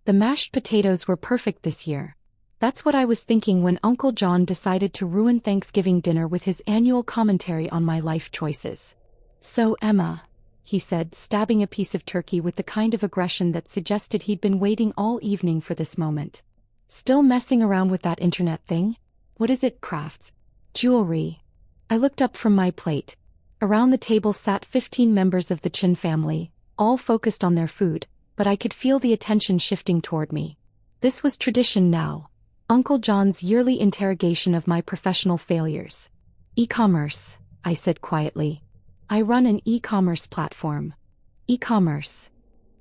The mashed potatoes were perfect this year. That's what I was thinking when Uncle John decided to ruin Thanksgiving dinner with his annual commentary on my life choices. "So, Emma," he said, stabbing a piece of turkey with the kind of aggression that suggested he'd been waiting all evening for this moment. "Still messing around with that internet thing? What is it, crafts? Jewelry?" I looked up from my plate. Around the table sat 15 members of the Chin family, all focused on their food, but I could feel the attention shifting toward me. This was tradition now. Uncle John's yearly interrogation of my professional failures. "E-commerce," I said quietly. "I run an e-commerce platform." "E-commerce."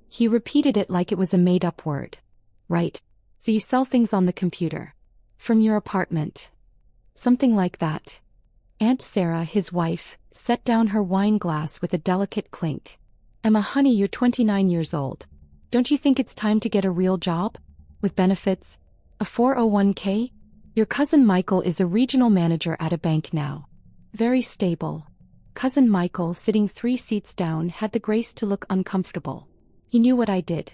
He repeated it like it was a made-up word. "Right. So you sell things on the computer. From your apartment." "Something like that." Aunt Sarah, his wife, set down her wine glass with a delicate clink. "Emma, honey, you're 29 years old. Don't you think it's time to get a real job? With benefits? A 401k? Your cousin Michael is a regional manager at a bank now. Very stable." Cousin Michael, sitting 3 seats down, had the grace to look uncomfortable. He knew what I did.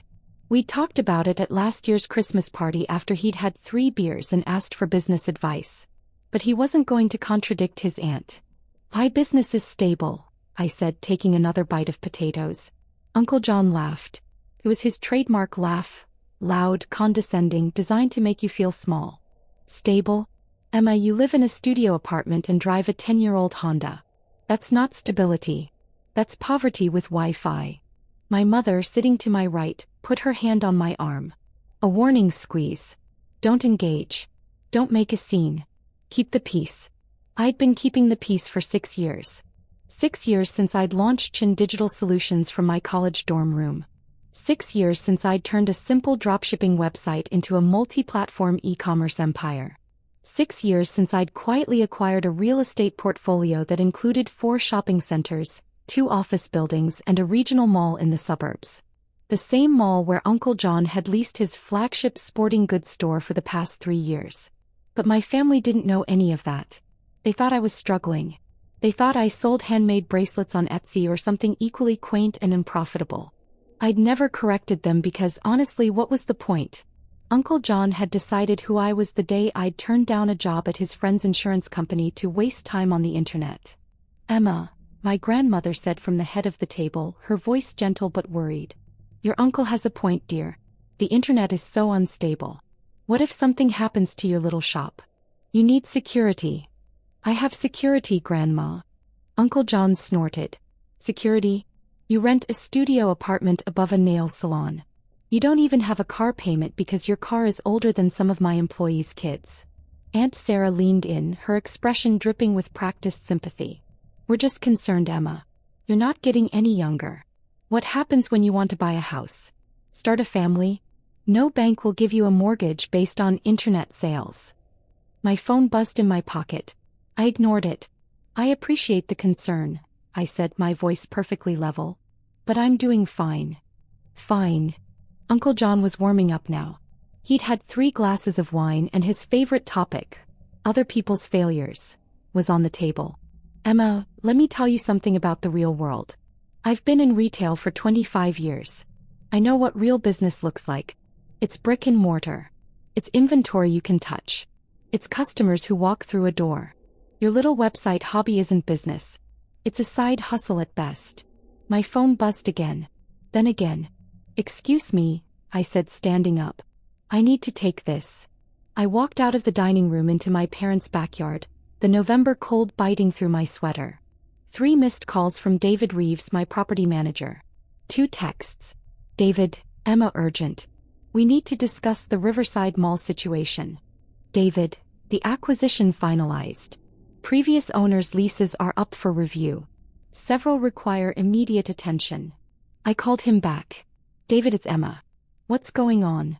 We'd talked about it at last year's Christmas party after he'd had 3 beers and asked for business advice. But he wasn't going to contradict his aunt. "My business is stable," I said, taking another bite of potatoes. Uncle John laughed. It was his trademark laugh, loud, condescending, designed to make you feel small. "Stable? Emma, you live in a studio apartment and drive a 10-year-old Honda. That's not stability. That's poverty with Wi-Fi." My mother, sitting to my right, put her hand on my arm. A warning squeeze. "Don't engage. Don't make a scene. Keep the peace." I'd been keeping the peace for 6 years. 6 years since I'd launched Chin Digital Solutions from my college dorm room. 6 years since I'd turned a simple dropshipping website into a multi-platform e-commerce empire. 6 years since I'd quietly acquired a real estate portfolio that included 4 shopping centers, 2 office buildings, and a regional mall in the suburbs. The same mall where Uncle John had leased his flagship sporting goods store for the past 3 years. But my family didn't know any of that. They thought I was struggling. They thought I sold handmade bracelets on Etsy or something equally quaint and unprofitable. I'd never corrected them because honestly, what was the point? Uncle John had decided who I was the day I'd turned down a job at his friend's insurance company to waste time on the internet. "Emma," my grandmother said from the head of the table, her voice gentle but worried. "Your uncle has a point, dear. The internet is so unstable. What if something happens to your little shop? You need security." "I have security, Grandma." Uncle John snorted. "Security? You rent a studio apartment above a nail salon. You don't even have a car payment because your car is older than some of my employees' kids." Aunt Sarah leaned in, her expression dripping with practiced sympathy. "We're just concerned, Emma. You're not getting any younger. What happens when you want to buy a house? Start a family? No bank will give you a mortgage based on internet sales." My phone buzzed in my pocket. I ignored it. "I appreciate the concern," I said, my voice perfectly level. "But I'm doing fine." "Fine." Uncle John was warming up now. He'd had 3 glasses of wine and his favorite topic, other people's failures, was on the table. "Emma, let me tell you something about the real world. I've been in retail for 25 years. I know what real business looks like. It's brick and mortar. It's inventory you can touch. It's customers who walk through a door. Your little website hobby isn't business. It's a side hustle at best." My phone buzzed again. Then again. "Excuse me," I said, standing up. "I need to take this." I walked out of the dining room into my parents' backyard, the November cold biting through my sweater. 3 missed calls from David Reeves, my property manager. 2 texts. "David, Emma, urgent. We need to discuss the Riverside Mall situation." "David, the acquisition finalized. Previous owners' leases are up for review. Several require immediate attention." I called him back. "David, it's Emma. What's going on?"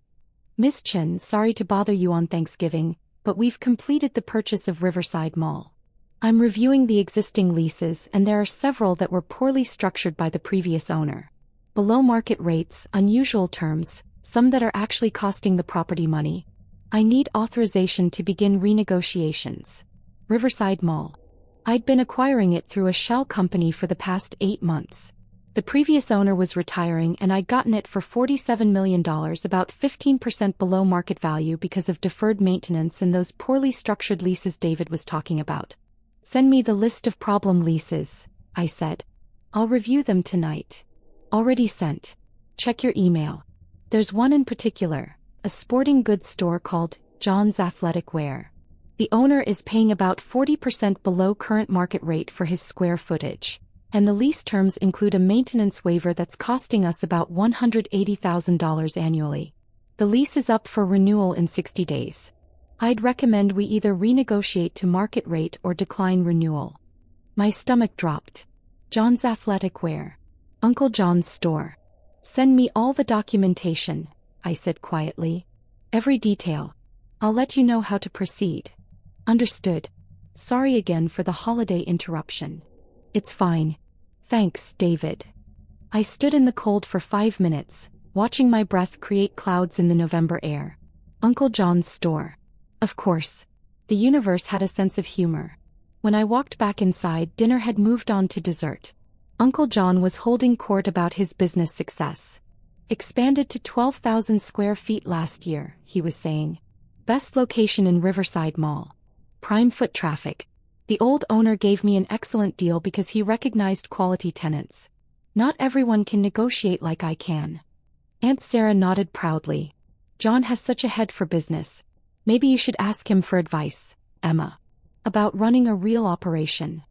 "Miss Chin, sorry to bother you on Thanksgiving, but we've completed the purchase of Riverside Mall. I'm reviewing the existing leases and there are several that were poorly structured by the previous owner. Below market rates, unusual terms, some that are actually costing the property money. I need authorization to begin renegotiations." Riverside Mall. I'd been acquiring it through a shell company for the past 8 months. The previous owner was retiring and I'd gotten it for $47 million, about 15% below market value because of deferred maintenance and those poorly structured leases David was talking about. Send me the list of problem leases, I said. I'll review them tonight. Already sent. Check your email. There's one in particular, a sporting goods store called John's Athletic Wear. The owner is paying about 40% below current market rate for his square footage. And the lease terms include a maintenance waiver that's costing us about $180,000 annually. The lease is up for renewal in 60 days. I'd recommend we either renegotiate to market rate or decline renewal. My stomach dropped. John's Athletic Wear. Uncle John's store. Send me all the documentation, I said quietly. Every detail. I'll let you know how to proceed. Understood. Sorry again for the holiday interruption. It's fine. Thanks, David. I stood in the cold for 5 minutes, watching my breath create clouds in the November air. Uncle John's store. Of course. The universe had a sense of humor. When I walked back inside, dinner had moved on to dessert. Uncle John was holding court about his business success. Expanded to 12,000 square feet last year, he was saying. Best location in Riverside Mall. Prime foot traffic. The old owner gave me an excellent deal because he recognized quality tenants. Not everyone can negotiate like I can. Aunt Sarah nodded proudly. John has such a head for business. Maybe you should ask him for advice, Emma. About running a real operation.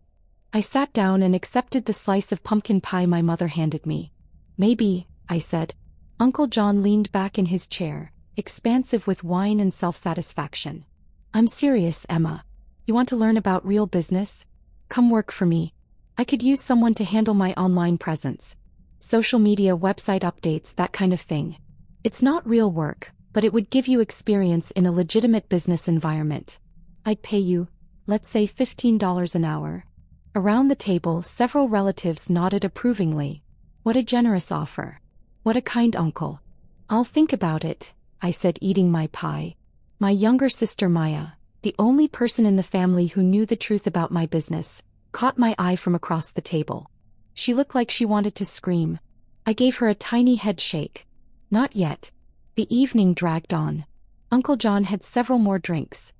I sat down and accepted the slice of pumpkin pie my mother handed me. Maybe, I said. Uncle John leaned back in his chair, expansive with wine and self-satisfaction. I'm serious, Emma. You want to learn about real business? Come work for me. I could use someone to handle my online presence. Social media, website updates, that kind of thing. It's not real work, but it would give you experience in a legitimate business environment. I'd pay you, let's say $15 an hour. Around the table, several relatives nodded approvingly. What a generous offer. What a kind uncle. I'll think about it, I said, eating my pie. My younger sister Maya, the only person in the family who knew the truth about my business, caught my eye from across the table. She looked like she wanted to scream. I gave her a tiny head shake. Not yet. The evening dragged on. Uncle John had several more drinks.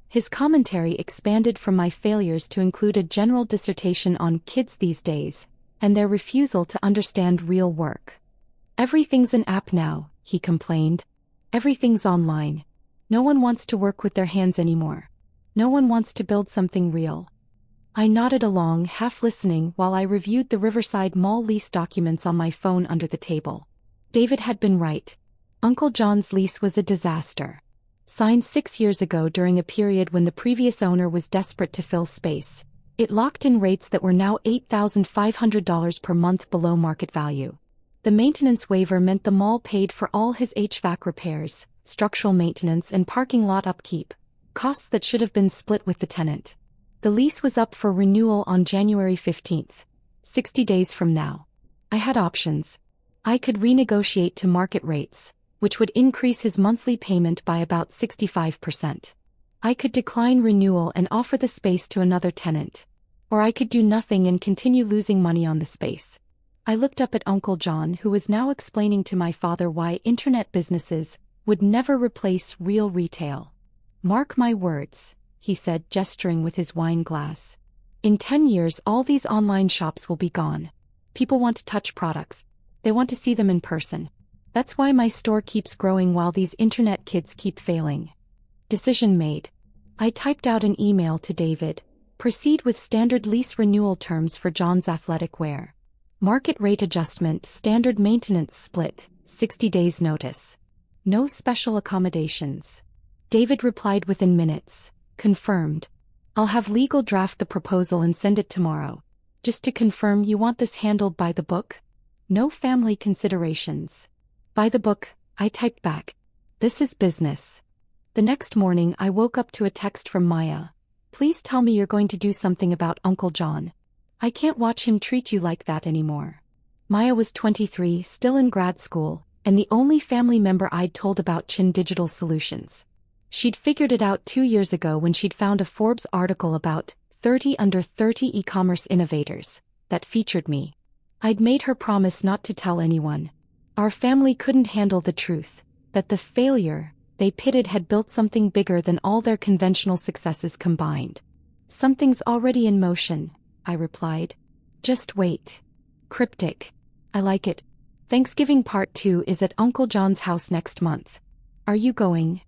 His commentary expanded from my failures to include a general dissertation on kids these days, and their refusal to understand real work. Everything's an app now, he complained. Everything's online. No one wants to work with their hands anymore. No one wants to build something real. I nodded along, half listening while I reviewed the Riverside Mall lease documents on my phone under the table. David had been right. Uncle John's lease was a disaster. Signed 6 years ago during a period when the previous owner was desperate to fill space. It locked in rates that were now $8,500 per month below market value. The maintenance waiver meant the mall paid for all his HVAC repairs, structural maintenance and parking lot upkeep, costs that should have been split with the tenant. The lease was up for renewal on January 15th, 60 days from now. I had options. I could renegotiate to market rates, which would increase his monthly payment by about 65%. I could decline renewal and offer the space to another tenant. Or I could do nothing and continue losing money on the space. I looked up at Uncle John, who was now explaining to my father why internet businesses would never replace real retail. Mark my words, he said, gesturing with his wine glass. In 10 years, all these online shops will be gone. People want to touch products. They want to see them in person. That's why my store keeps growing while these internet kids keep failing. Decision made. I typed out an email to David. Proceed with standard lease renewal terms for John's Athletic Wear. Market rate adjustment, standard maintenance split, 60 days notice. No special accommodations. David replied within minutes. Confirmed. I'll have legal draft the proposal and send it tomorrow. Just to confirm, you want this handled by the book? No family considerations. By the book, I typed back. This is business. The next morning I woke up to a text from Maya. Please tell me you're going to do something about Uncle John. I can't watch him treat you like that anymore. Maya was 23, still in grad school, and the only family member I'd told about Chin Digital Solutions. She'd figured it out 2 years ago when she'd found a Forbes article about 30 under 30 e-commerce innovators that featured me. I'd made her promise not to tell anyone. Our family couldn't handle the truth, that the failure they pitted had built something bigger than all their conventional successes combined. Something's already in motion, I replied. Just wait. Cryptic. I like it. Thanksgiving Part 2 is at Uncle John's house next month. Are you going?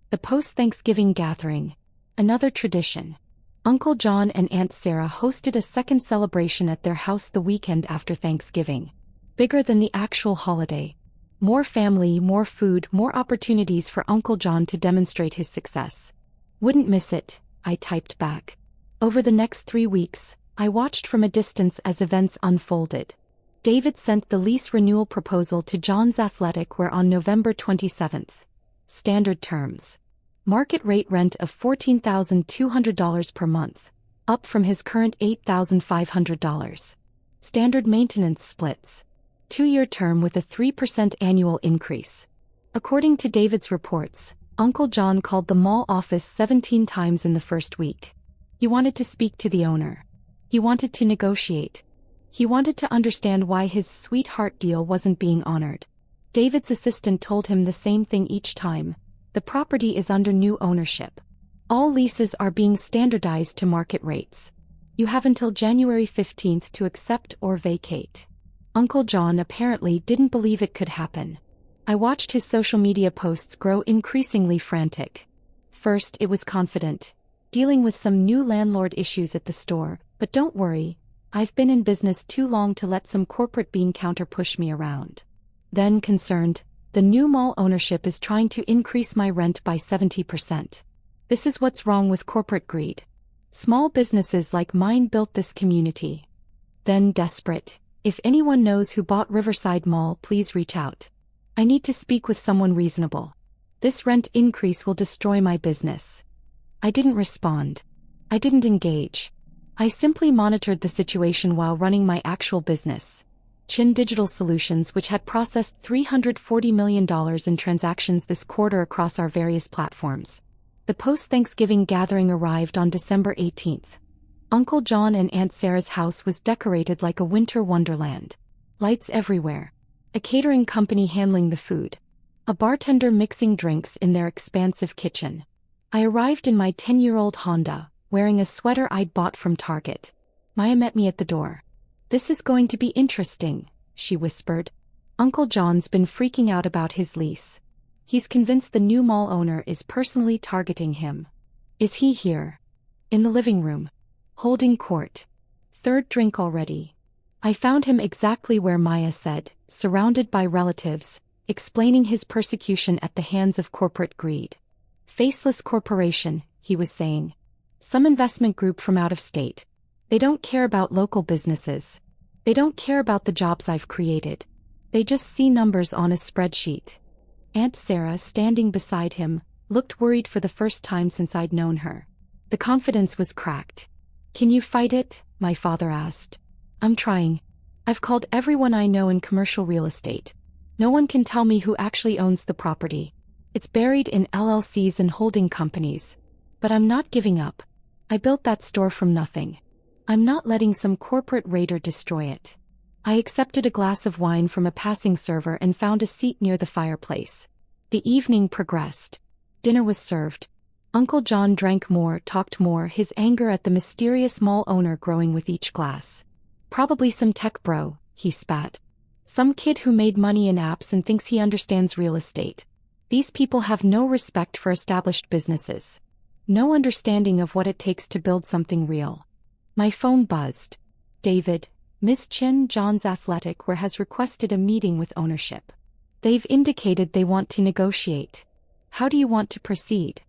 The post-Thanksgiving gathering. Another tradition. Uncle John and Aunt Sarah hosted a second celebration at their house the weekend after Thanksgiving. Bigger than the actual holiday. More family, more food, more opportunities for Uncle John to demonstrate his success. Wouldn't miss it, I typed back. Over the next 3 weeks, I watched from a distance as events unfolded. David sent the lease renewal proposal to John's Athletic where on November 27th. Standard terms. Market rate rent of $14,200 per month, up from his current $8,500. Standard maintenance splits. 2-year term with a 3% annual increase. According to David's reports, Uncle John called the mall office 17 times in the first week. He wanted to speak to the owner. He wanted to negotiate. He wanted to understand why his sweetheart deal wasn't being honored. David's assistant told him the same thing each time. The property is under new ownership. All leases are being standardized to market rates. You have until January 15th to accept or vacate. Uncle John apparently didn't believe it could happen. I watched his social media posts grow increasingly frantic. First, it was confident, dealing with some new landlord issues at the store, but don't worry, I've been in business too long to let some corporate bean counter push me around. Then concerned, the new mall ownership is trying to increase my rent by 70%. This is what's wrong with corporate greed. Small businesses like mine built this community. Then desperate, if anyone knows who bought Riverside Mall, please reach out. I need to speak with someone reasonable. This rent increase will destroy my business. I didn't respond. I didn't engage. I simply monitored the situation while running my actual business, Chin Digital Solutions, which had processed $340 million in transactions this quarter across our various platforms. The post-Thanksgiving gathering arrived on December 18th. Uncle John and Aunt Sarah's house was decorated like a winter wonderland. Lights everywhere. A catering company handling the food. A bartender mixing drinks in their expansive kitchen. I arrived in my 10-year-old Honda, wearing a sweater I'd bought from Target. Maya met me at the door. "This is going to be interesting," she whispered. "Uncle John's been freaking out about his lease. He's convinced the new mall owner is personally targeting him." "Is he here?" "In the living room. Holding court. Third drink already." I found him exactly where Maya said, surrounded by relatives, explaining his persecution at the hands of corporate greed. "Faceless corporation," he was saying. "Some investment group from out of state. They don't care about local businesses. They don't care about the jobs I've created. They just see numbers on a spreadsheet." Aunt Sarah, standing beside him, looked worried for the first time since I'd known her. The confidence was cracked. "Can you fight it?" my father asked. "I'm trying. I've called everyone I know in commercial real estate. No one can tell me who actually owns the property. It's buried in LLCs and holding companies. But I'm not giving up. I built that store from nothing. I'm not letting some corporate raider destroy it." I accepted a glass of wine from a passing server and found a seat near the fireplace. The evening progressed. Dinner was served. Uncle John drank more, talked more, his anger at the mysterious mall owner growing with each glass. "Probably some tech bro," he spat. "Some kid who made money in apps and thinks he understands real estate. These people have no respect for established businesses. No understanding of what it takes to build something real." My phone buzzed. "David, Miss Chin, John's Athletic where has requested a meeting with ownership. They've indicated they want to negotiate. How do you want to proceed?"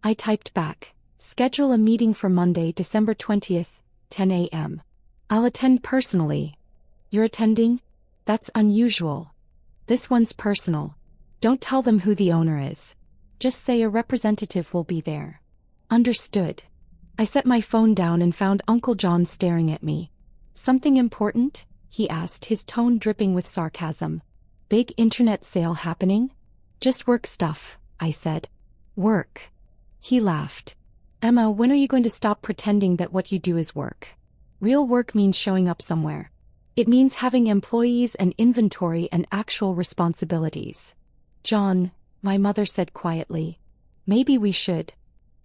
I typed back, "Schedule a meeting for Monday, December 20th, 10 a.m. I'll attend personally." "You're attending? That's unusual. This one's personal. Don't tell them who the owner is. Just say a representative will be there." "Understood." I set my phone down and found Uncle John staring at me. "Something important?" he asked, his tone dripping with sarcasm. "Big internet sale happening?" "Just work stuff," I said. "Work?" He laughed. "Emma, when are you going to stop pretending that what you do is work? Real work means showing up somewhere. It means having employees and inventory and actual responsibilities. John, my mother said quietly. Maybe we should.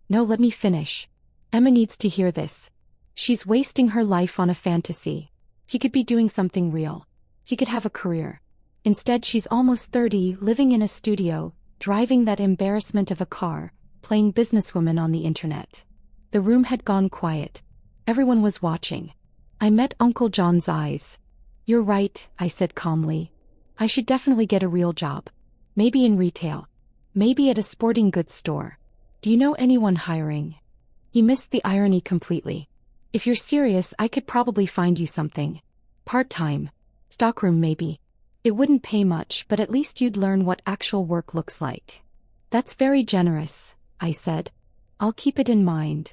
No, let me finish. Emma needs to hear this. She's wasting her life on a fantasy. He could be doing something real. He could have a career. Instead, she's almost 30, living in a studio, driving that embarrassment of a car, playing businesswoman on the internet. The room had gone quiet. Everyone was watching. I met Uncle John's eyes. You're right, I said calmly. I should definitely get a real job. Maybe in retail. Maybe at a sporting goods store. Do you know anyone hiring? He missed the irony completely. If you're serious, I could probably find you something. Part-time. Stockroom maybe. It wouldn't pay much, but at least you'd learn what actual work looks like. That's very generous, I said. I'll keep it in mind.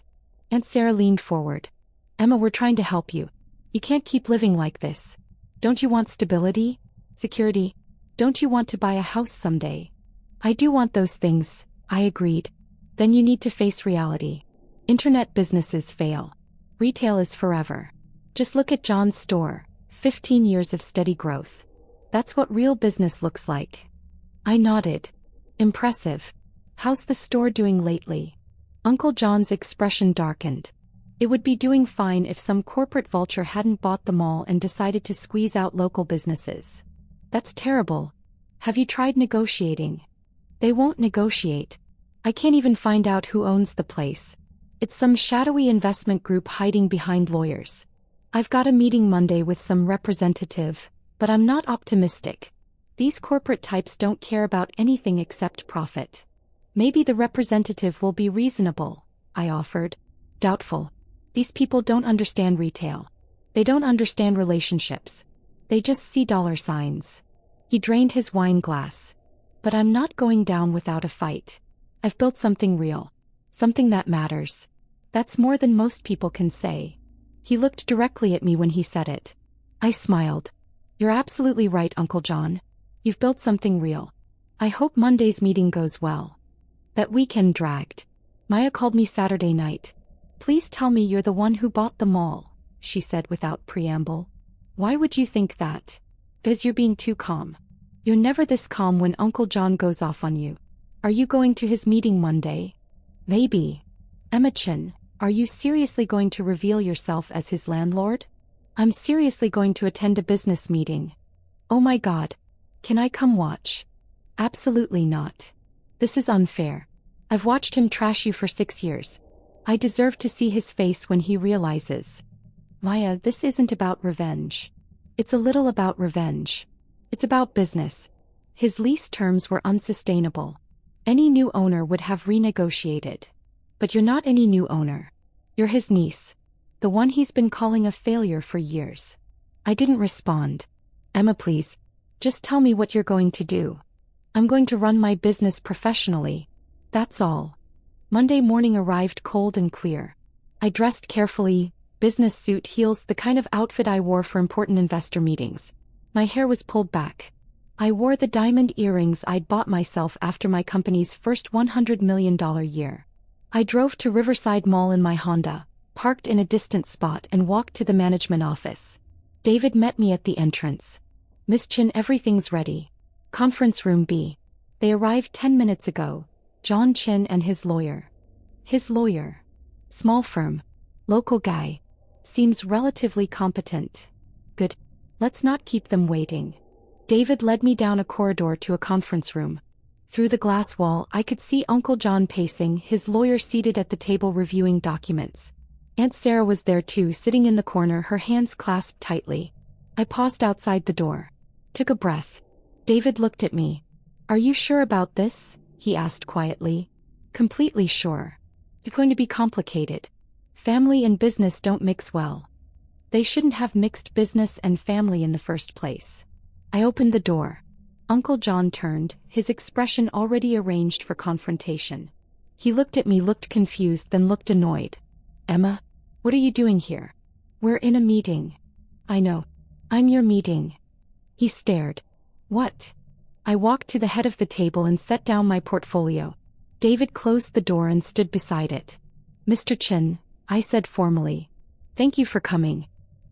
Aunt Sarah leaned forward. Emma, we're trying to help you. You can't keep living like this. Don't you want stability? Security? Don't you want to buy a house someday? I do want those things, I agreed. Then you need to face reality. Internet businesses fail. Retail is forever. Just look at John's store. 15 years of steady growth. That's what real business looks like. I nodded. Impressive. How's the store doing lately? Uncle John's expression darkened. It would be doing fine if some corporate vulture hadn't bought the mall and decided to squeeze out local businesses. That's terrible. Have you tried negotiating? They won't negotiate. I can't even find out who owns the place. It's some shadowy investment group hiding behind lawyers. I've got a meeting Monday with some representative, but I'm not optimistic. These corporate types don't care about anything except profit. Maybe the representative will be reasonable, I offered. Doubtful. These people don't understand retail. They don't understand relationships. They just see dollar signs. He drained his wine glass. But I'm not going down without a fight. I've built something real. Something that matters. That's more than most people can say. He looked directly at me when he said it. I smiled. You're absolutely right, Uncle John. You've built something real. I hope Monday's meeting goes well. That weekend dragged. Maya called me Saturday night. Please tell me you're the one who bought the mall, she said without preamble. Why would you think that? Because you're being too calm. You're never this calm when Uncle John goes off on you. Are you going to his meeting Monday? Maybe. Emma Chin, are you seriously going to reveal yourself as his landlord? I'm seriously going to attend a business meeting. Oh my God. Can I come watch? Absolutely not. This is unfair. I've watched him trash you for 6 years. I deserve to see his face when he realizes. Maya, this isn't about revenge. It's a little about revenge. It's about business. His lease terms were unsustainable. Any new owner would have renegotiated. But you're not any new owner. You're his niece. The one he's been calling a failure for years. I didn't respond. Emma, please. Just tell me what you're going to do. I'm going to run my business professionally. That's all. Monday morning arrived cold and clear. I dressed carefully, business suit, heels, the kind of outfit I wore for important investor meetings. My hair was pulled back. I wore the diamond earrings I'd bought myself after my company's first $100 million year. I drove to Riverside Mall in my Honda, parked in a distant spot and walked to the management office. David met me at the entrance. Miss Chin, everything's ready. Conference room B. They arrived 10 minutes ago. John Chin and his lawyer. His lawyer. Small firm. Local guy. Seems relatively competent. Good. Let's not keep them waiting. David led me down a corridor to a conference room. Through the glass wall, I could see Uncle John pacing, his lawyer seated at the table reviewing documents. Aunt Sarah was there too, sitting in the corner, her hands clasped tightly. I paused outside the door. Took a breath. David looked at me. Are you sure about this? He asked quietly. Completely sure. It's going to be complicated. Family and business don't mix well. They shouldn't have mixed business and family in the first place. I opened the door. Uncle John turned, his expression already arranged for confrontation. He looked at me, looked confused, then looked annoyed. Emma, what are you doing here? We're in a meeting. I know. I'm your meeting. He stared. What? I walked to the head of the table and set down my portfolio. David closed the door and stood beside it. Mr. Chin, I said formally. Thank you for coming.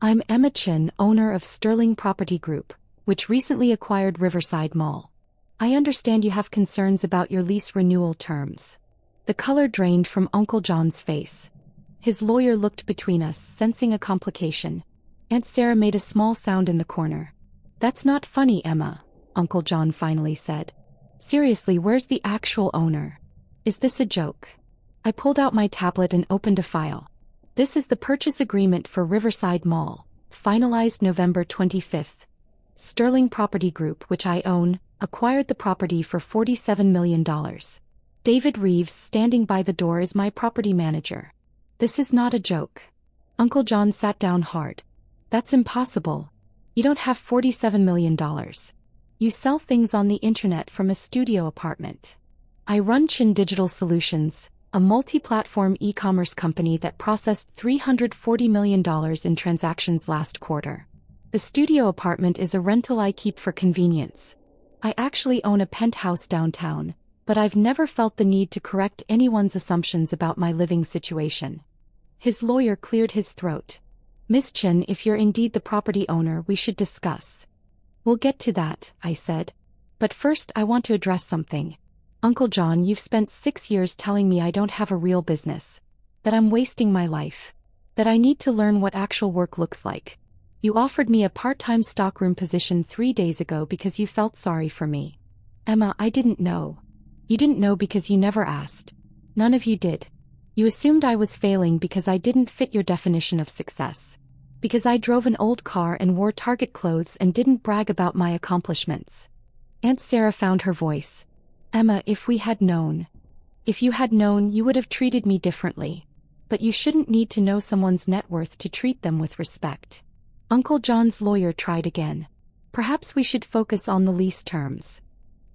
I'm Emma Chin, owner of Sterling Property Group, which recently acquired Riverside Mall. I understand you have concerns about your lease renewal terms. The color drained from Uncle John's face. His lawyer looked between us, sensing a complication. Aunt Sarah made a small sound in the corner. That's not funny, Emma, Uncle John finally said. Seriously, where's the actual owner? Is this a joke? I pulled out my tablet and opened a file. This is the purchase agreement for Riverside Mall, finalized November 25th. Sterling Property Group, which I own, acquired the property for $47 million. David Reeves, standing by the door, is my property manager. This is not a joke. Uncle John sat down hard. That's impossible. You don't have $47 million. You sell things on the internet from a studio apartment. I run Chin Digital Solutions, a multi-platform e-commerce company that processed $340 million in transactions last quarter. The studio apartment is a rental I keep for convenience. I actually own a penthouse downtown, but I've never felt the need to correct anyone's assumptions about my living situation. His lawyer cleared his throat. Miss Chin, if you're indeed the property owner, we should discuss. We'll get to that, I said. But first I want to address something. Uncle John, you've spent 6 years telling me I don't have a real business. That I'm wasting my life. That I need to learn what actual work looks like. You offered me a part-time stockroom position 3 days ago because you felt sorry for me. Emma, I didn't know. You didn't know because you never asked. None of you did. You assumed I was failing because I didn't fit your definition of success. Because I drove an old car and wore Target clothes and didn't brag about my accomplishments. Aunt Sarah found her voice. Emma, if we had known. If you had known, you would have treated me differently. But you shouldn't need to know someone's net worth to treat them with respect. Uncle John's lawyer tried again. Perhaps we should focus on the lease terms.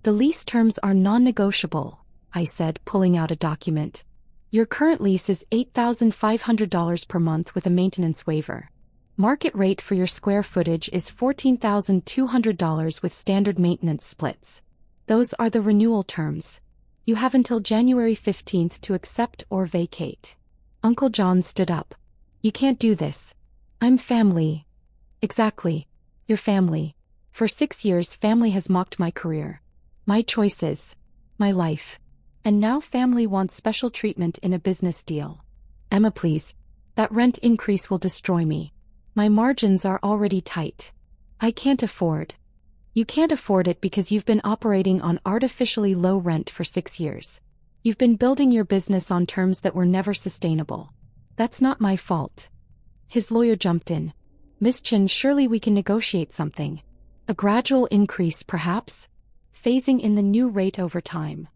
The lease terms are non-negotiable, I said, pulling out a document. Your current lease is $8,500 per month with a maintenance waiver. Market rate for your square footage is $14,200 with standard maintenance splits. Those are the renewal terms. You have until January 15th to accept or vacate. Uncle John stood up. You can't do this. I'm family. Exactly. Your family. For 6 years, family has mocked my career. My choices. My life. And now family wants special treatment in a business deal. Emma, please. That rent increase will destroy me. My margins are already tight. I can't afford. You can't afford it because you've been operating on artificially low rent for 6 years. You've been building your business on terms that were never sustainable. That's not my fault. His lawyer jumped in. Miss Chin, surely we can negotiate something. A gradual increase, perhaps? Phasing in the new rate over time.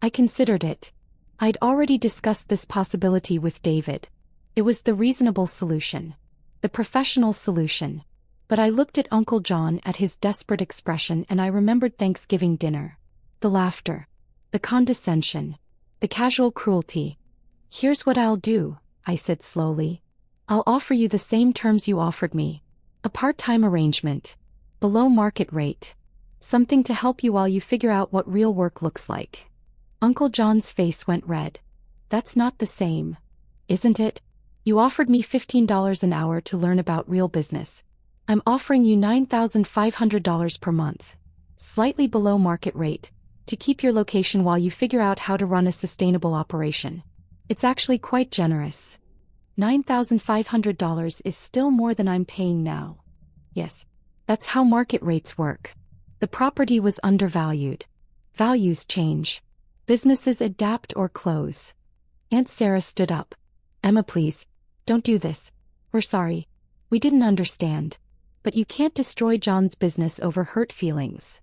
I considered it. I'd already discussed this possibility with David. It was the reasonable solution. The professional solution. But I looked at Uncle John, at his desperate expression, and I remembered Thanksgiving dinner. The laughter. The condescension. The casual cruelty. Here's what I'll do, I said slowly. I'll offer you the same terms you offered me. A part-time arrangement. Below market rate. Something to help you while you figure out what real work looks like. Uncle John's face went red. That's not the same. Isn't it? You offered me $15 an hour to learn about real business. I'm offering you $9,500 per month. Slightly below market rate. To keep your location while you figure out how to run a sustainable operation. It's actually quite generous. $9,500 is still more than I'm paying now. Yes. That's how market rates work. The property was undervalued. Values change. Businesses adapt or close. Aunt Sarah stood up. Emma, please. Don't do this. We're sorry. We didn't understand. But you can't destroy John's business over hurt feelings.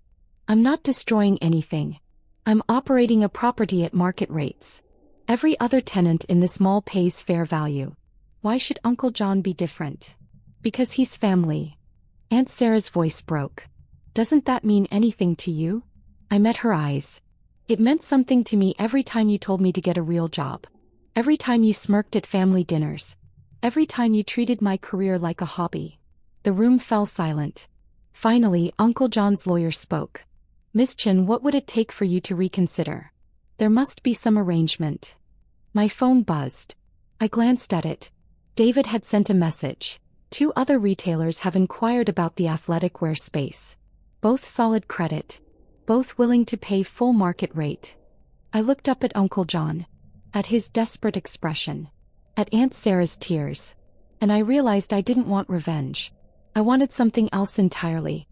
I'm not destroying anything. I'm operating a property at market rates. Every other tenant in this mall pays fair value. Why should Uncle John be different? Because he's family. Aunt Sarah's voice broke. Doesn't that mean anything to you? I met her eyes. It meant something to me every time you told me to get a real job. Every time you smirked at family dinners. Every time you treated my career like a hobby. The room fell silent. Finally, Uncle John's lawyer spoke. Miss Chin, what would it take for you to reconsider? There must be some arrangement. My phone buzzed. I glanced at it. David had sent a message. 2 other retailers have inquired about the athletic wear space. Both solid credit. Both willing to pay full market rate. I looked up at Uncle John. At his desperate expression. At Aunt Sarah's tears. And I realized I didn't want revenge. I wanted something else entirely.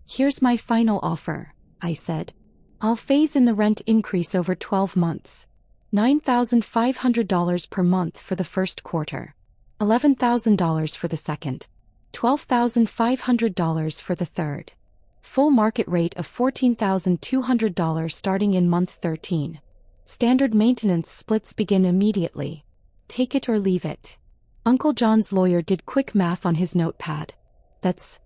Here's my final offer, I said. I'll phase in the rent increase over 12 months. $9,500 per month for the first quarter. $11,000 for the second. $12,500 for the third. Full market rate of $14,200 starting in month 13. Standard maintenance splits begin immediately. Take it or leave it. Uncle John's lawyer did quick math on his notepad. That's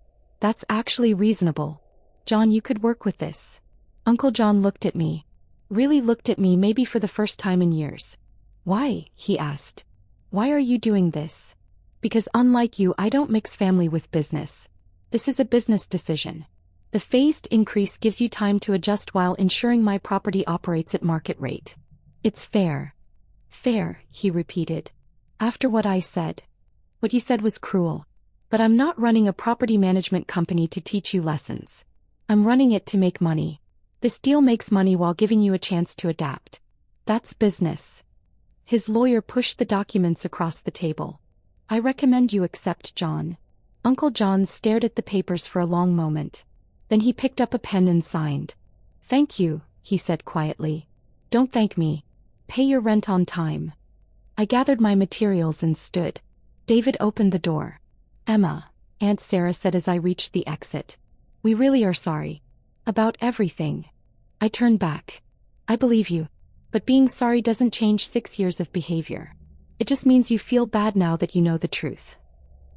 actually reasonable. John, you could work with this. Uncle John looked at me. Really looked at me, maybe for the first time in years. Why? He asked. Why are you doing this? Because unlike you, I don't mix family with business. This is a business decision. The phased increase gives you time to adjust while ensuring my property operates at market rate. It's fair. Fair, he repeated. After what I said. What you said was cruel. But I'm not running a property management company to teach you lessons. I'm running it to make money. This deal makes money while giving you a chance to adapt. That's business. His lawyer pushed the documents across the table. I recommend you accept, John. Uncle John stared at the papers for a long moment. Then he picked up a pen and signed. Thank you, he said quietly. Don't thank me. Pay your rent on time. I gathered my materials and stood. David opened the door. Emma, Aunt Sarah said as I reached the exit. We really are sorry. About everything. I turned back. I believe you. But being sorry doesn't change 6 years of behavior. It just means you feel bad now that you know the truth.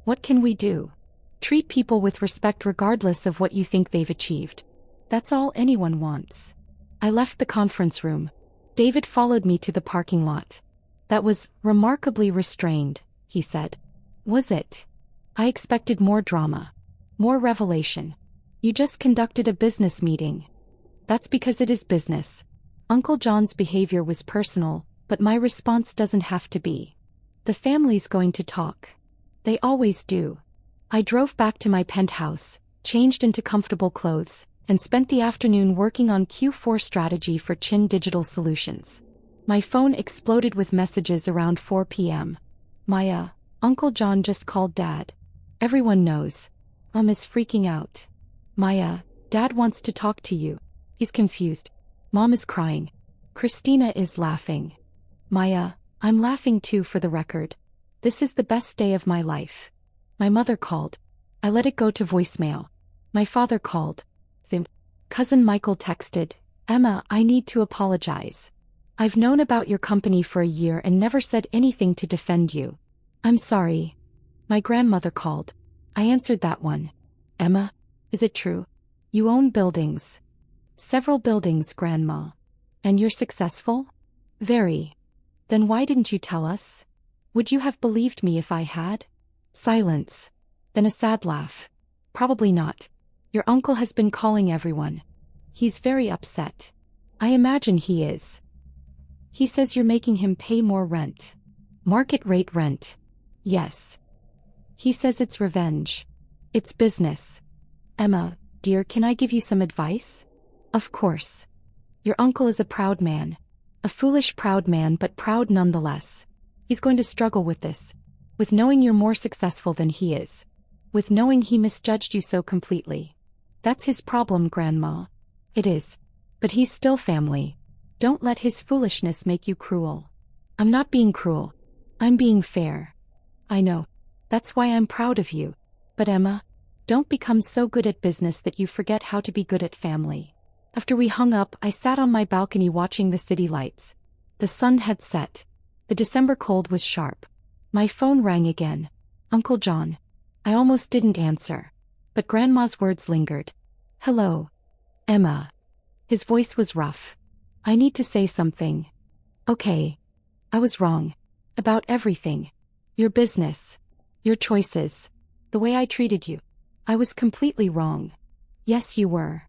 What can we do? Treat people with respect regardless of what you think they've achieved. That's all anyone wants. I left the conference room. David followed me to the parking lot. That was remarkably restrained, he said. Was it? I expected more drama. More revelation. You just conducted a business meeting. That's because it is business. Uncle John's behavior was personal, but my response doesn't have to be. The family's going to talk. They always do. I drove back to my penthouse, changed into comfortable clothes, and spent the afternoon working on Q4 strategy for Chin Digital Solutions. My phone exploded with messages around 4 p.m. Maya, Uncle John just called Dad. Everyone knows. Mom is freaking out. Maya, Dad wants to talk to you. He's confused. Mom is crying. Christina is laughing. Maya, I'm laughing too, for the record. This is the best day of my life. My mother called. I let it go to voicemail. My father called. Cousin Michael texted, Emma, I need to apologize. I've known about your company for a year and never said anything to defend you. I'm sorry. My grandmother called. I answered that one. Emma, is it true? You own buildings. Several buildings, Grandma. And you're successful? Very. Then why didn't you tell us? Would you have believed me if I had? Silence. Then a sad laugh. Probably not. Your uncle has been calling everyone. He's very upset. I imagine he is. He says you're making him pay more rent. Market rate rent. Yes. He says it's revenge. It's business. Emma, dear, can I give you some advice? Of course. Your uncle is a proud man. A foolish proud man, but proud nonetheless. He's going to struggle with this. With knowing you're more successful than he is. With knowing he misjudged you so completely. That's his problem, Grandma. It is. But he's still family. Don't let his foolishness make you cruel. I'm not being cruel. I'm being fair. I know. That's why I'm proud of you. But Emma, don't become so good at business that you forget how to be good at family. After we hung up, I sat on my balcony watching the city lights. The sun had set. The December cold was sharp. My phone rang again. Uncle John. I almost didn't answer. But Grandma's words lingered. Hello. Emma. His voice was rough. I need to say something. Okay. I was wrong. About everything. Your business. Your choices. The way I treated you. I was completely wrong. Yes, you were.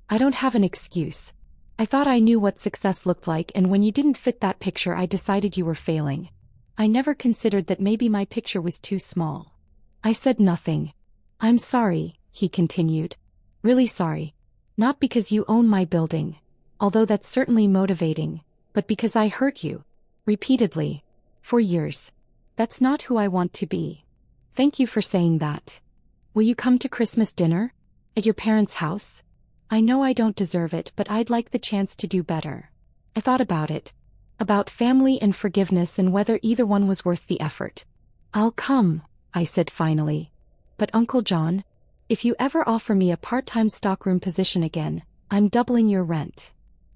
I don't have an excuse. I thought I knew what success looked like, and when you didn't fit that picture, I decided you were failing. I never considered that maybe my picture was too small. I said nothing. I'm sorry, he continued. Really sorry. Not because you own my building, although that's certainly motivating, but because I hurt you. Repeatedly. For years. That's not who I want to be. Thank you for saying that. Will you come to Christmas dinner? At your parents' house? I know I don't deserve it, but I'd like the chance to do better. I thought about it. About family and forgiveness and whether either one was worth the effort. I'll come, I said finally. But Uncle John, if you ever offer me a part-time stockroom position again, I'm doubling your rent.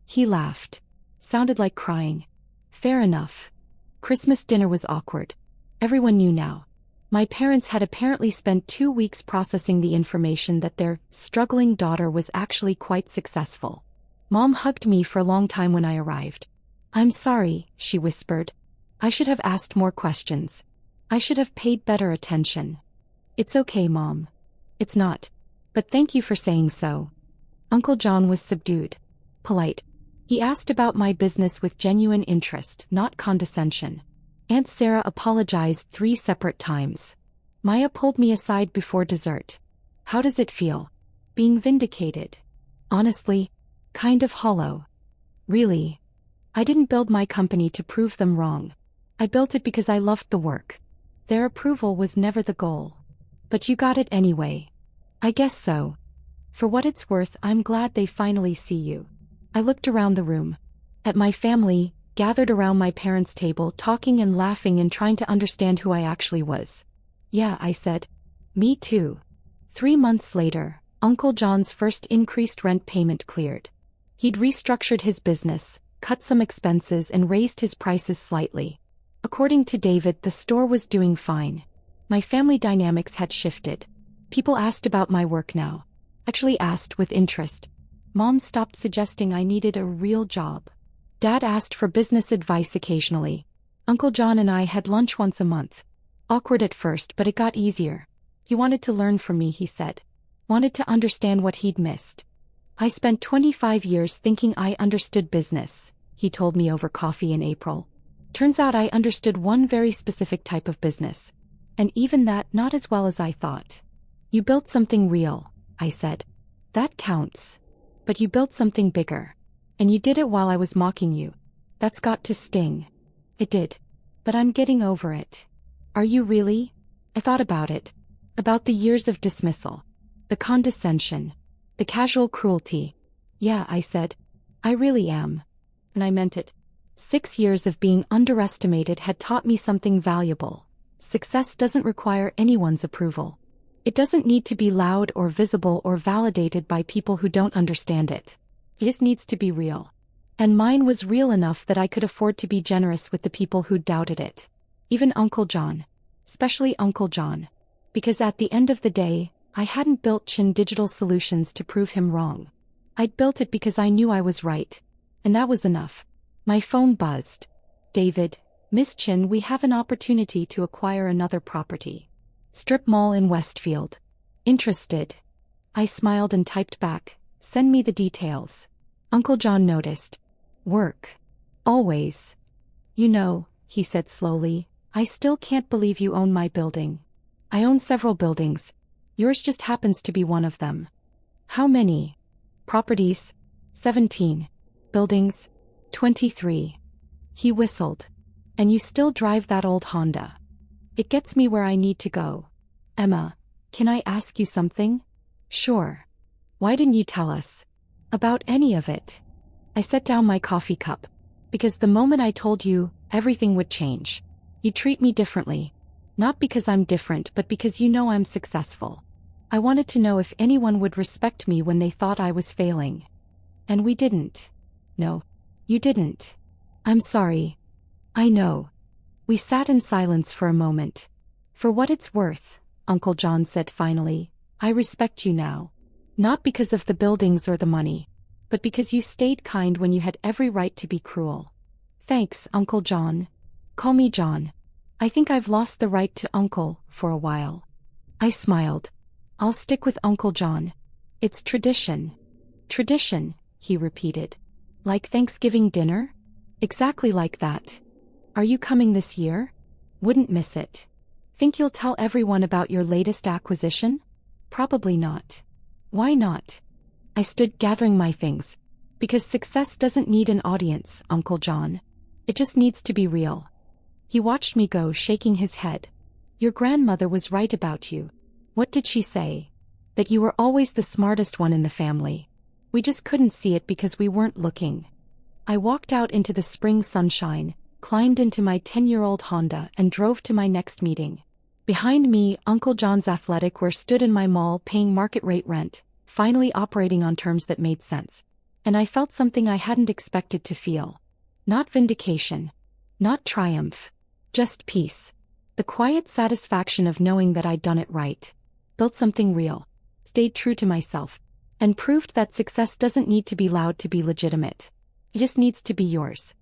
He laughed. Sounded like crying. Fair enough. Christmas dinner was awkward. Everyone knew now. My parents had apparently spent 2 weeks processing the information that their struggling daughter was actually quite successful. Mom hugged me for a long time when I arrived. I'm sorry, she whispered. I should have asked more questions. I should have paid better attention. It's okay, Mom. It's not. But thank you for saying so. Uncle John was subdued. Polite. He asked about my business with genuine interest, not condescension. Aunt Sarah apologized 3 separate times. Maya pulled me aside before dessert. How does it feel? Being vindicated. Honestly, kind of hollow. Really. I didn't build my company to prove them wrong. I built it because I loved the work. Their approval was never the goal. But you got it anyway. I guess so. For what it's worth, I'm glad they finally see you. I looked around the room. At my family, gathered around my parents' table, talking and laughing and trying to understand who I actually was. Yeah, I said. Me too. 3 months later, Uncle John's first increased rent payment cleared. He'd restructured his business, cut some expenses and raised his prices slightly. According to David, the store was doing fine. My family dynamics had shifted. People asked about my work now. Actually asked with interest. Mom stopped suggesting I needed a real job. Dad asked for business advice occasionally. Uncle John and I had lunch once a month. Awkward at first, but it got easier. He wanted to learn from me, he said. Wanted to understand what he'd missed. I spent 25 years thinking I understood business, he told me over coffee in April. Turns out I understood one very specific type of business. And even that, not as well as I thought. You built something real, I said. That counts. But you built something bigger. And you did it while I was mocking you. That's got to sting. It did. But I'm getting over it. Are you really? I thought about it. About the years of dismissal. The condescension. The casual cruelty. Yeah, I said. I really am. And I meant it. 6 years of being underestimated had taught me something valuable. Success doesn't require anyone's approval. It doesn't need to be loud or visible or validated by people who don't understand it. It just needs to be real. And mine was real enough that I could afford to be generous with the people who doubted it. Even Uncle John. Especially Uncle John. Because at the end of the day, I hadn't built Chin Digital Solutions to prove him wrong. I'd built it because I knew I was right. And that was enough. My phone buzzed. David, Miss Chin, we have an opportunity to acquire another property. Strip mall in Westfield. Interested? I smiled and typed back, send me the details. Uncle John noticed. Work. Always. You know, he said slowly, I still can't believe you own my building. I own several buildings. Yours just happens to be one of them. How many? Properties? 17. Buildings? 23. He whistled. And you still drive that old Honda. It gets me where I need to go. Emma, can I ask you something? Sure. Why didn't you tell us? About any of it. I set down my coffee cup. Because the moment I told you, everything would change. You treat me differently. Not because I'm different, but because you know I'm successful. I wanted to know if anyone would respect me when they thought I was failing. And we didn't. No, you didn't. I'm sorry. I know. We sat in silence for a moment. For what it's worth, Uncle John said finally, I respect you now. Not because of the buildings or the money, but because you stayed kind when you had every right to be cruel. Thanks, Uncle John. Call me John. I think I've lost the right to Uncle for a while. I smiled. I'll stick with Uncle John. It's tradition. Tradition, he repeated. Like Thanksgiving dinner? Exactly like that. Are you coming this year? Wouldn't miss it. Think you'll tell everyone about your latest acquisition? Probably not. Why not? I stood gathering my things. Because success doesn't need an audience, Uncle John. It just needs to be real. He watched me go, shaking his head. Your grandmother was right about you. What did she say? That you were always the smartest one in the family. We just couldn't see it because we weren't looking. I walked out into the spring sunshine, climbed into my 10-year-old Honda and drove to my next meeting. Behind me, Uncle John's athletic wear stood in my mall paying market rate rent, finally operating on terms that made sense. And I felt something I hadn't expected to feel. Not vindication. Not triumph. Just peace. The quiet satisfaction of knowing that I'd done it right. Built something real. Stayed true to myself. And proved that success doesn't need to be loud to be legitimate. It just needs to be yours.